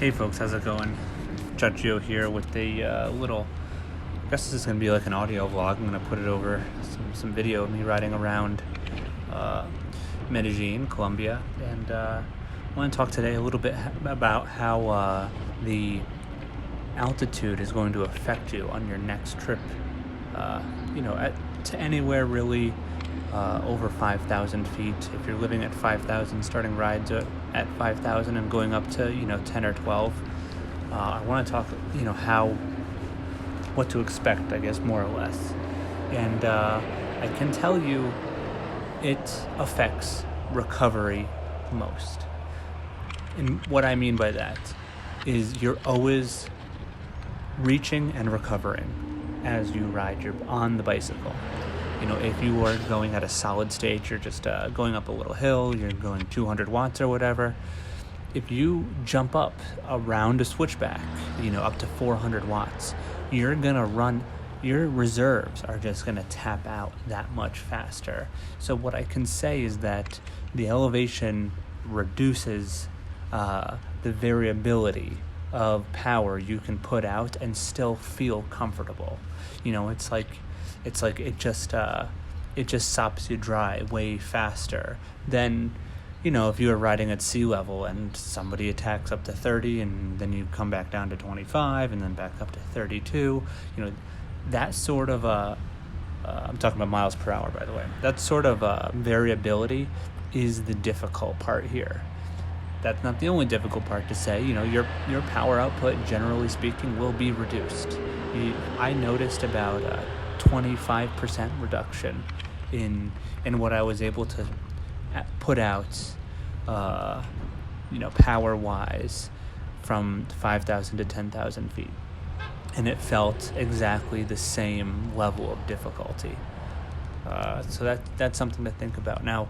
Hey folks, how's it going? Judgio here with a little, I guess this is going to be like an audio vlog. I'm going to put it over some video of me riding around Medellin, Colombia. And I want to talk today a little bit about how the altitude is going to affect you on your next trip, to anywhere really over 5,000 feet. If you're living at 5,000, starting rides at 5,000 and going up to 10 or 12. I want to talk what to expect, I guess, more or less. And I can tell you it affects recovery most. And what I mean by that is you're always reaching and recovering as you ride. You're on the bicycle. If you are going at a solid state, you're just going up a little hill, you're going 200 watts or whatever. If you jump up around a switchback, up to 400 watts, you're going to run, your reserves are just going to tap out that much faster. So what I can say is that the elevation reduces the variability of power you can put out and still feel comfortable. It's like it just sops you dry way faster than, if you were riding at sea level and somebody attacks up to 30 and then you come back down to 25 and then back up to 32, that sort of, I'm talking about miles per hour, by the way, that sort of variability is the difficult part here. That's not the only difficult part to say. Your power output, generally speaking, will be reduced. I noticed about 25% reduction in what I was able to put out, power-wise from 5,000 to 10,000 feet. And it felt exactly the same level of difficulty. So that's something to think about. Now,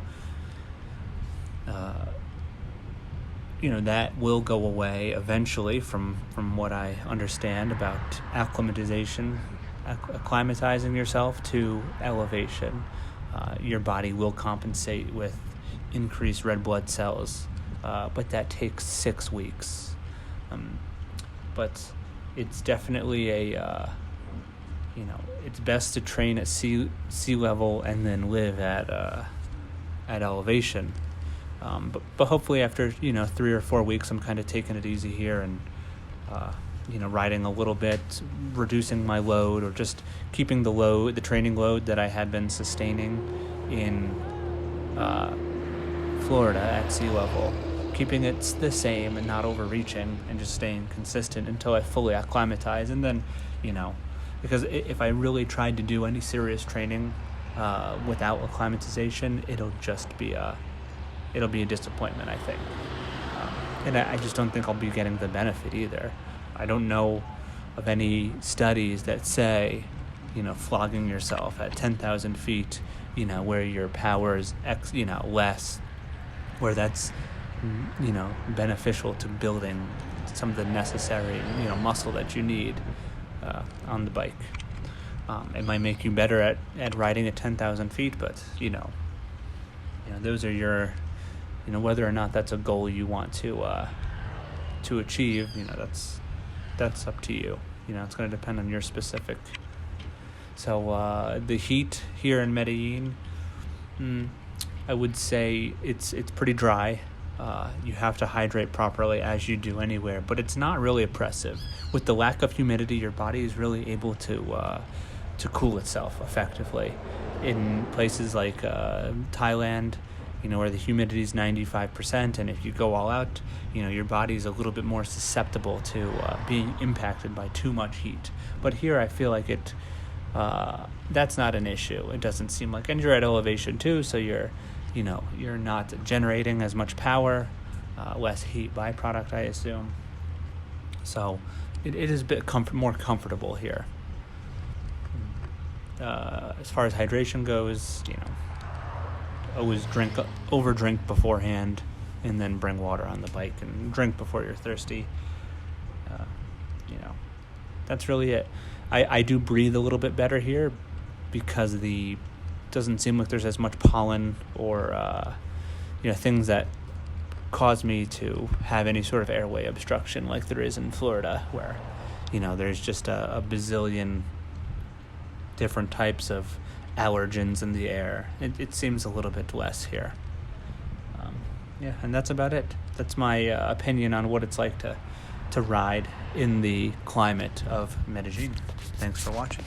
that will go away eventually from what I understand about acclimatizing yourself to elevation. Your body will compensate with increased red blood cells, but that takes 6 weeks. But it's definitely it's best to train at sea level and then live at elevation. But hopefully after 3 or 4 weeks, I'm kind of taking it easy here and riding a little bit, reducing my load, or just keeping the training load that I had been sustaining in Florida at sea level, keeping it the same and not overreaching and just staying consistent until I fully acclimatize. And then, because if I really tried to do any serious training without acclimatization, it'll be a disappointment, I think. And I just don't think I'll be getting the benefit either. I don't know of any studies that say, flogging yourself at 10,000 feet, where your power is less, where that's, beneficial to building some of the necessary, muscle that you need on the bike. It might make you better at riding at 10,000 feet, but, those are your, whether or not that's a goal you want to achieve, that's up to you. It's going to depend on your specific. So the heat here in Medellin, I would say it's pretty dry. You have to hydrate properly, as you do anywhere, but it's not really oppressive. With the lack of humidity, your body is really able to cool itself effectively. In places like Thailand, where the humidity is 95%, and if you go all out, your body's a little bit more susceptible to being impacted by too much heat. But here I feel like that's not an issue. It doesn't seem like, and you're at elevation too, so you're not generating as much power, less heat byproduct, I assume. So it is a bit more comfortable here. As far as hydration goes, always over-drink beforehand, and then bring water on the bike and drink before you're thirsty. That's really it. I do breathe a little bit better here because doesn't seem like there's as much pollen or things that cause me to have any sort of airway obstruction like there is in Florida, where, there's just a bazillion different types of allergens in the air. It seems a little bit less here. And that's about it. That's my opinion on what it's like to ride in the climate of Medellin. Thanks for watching.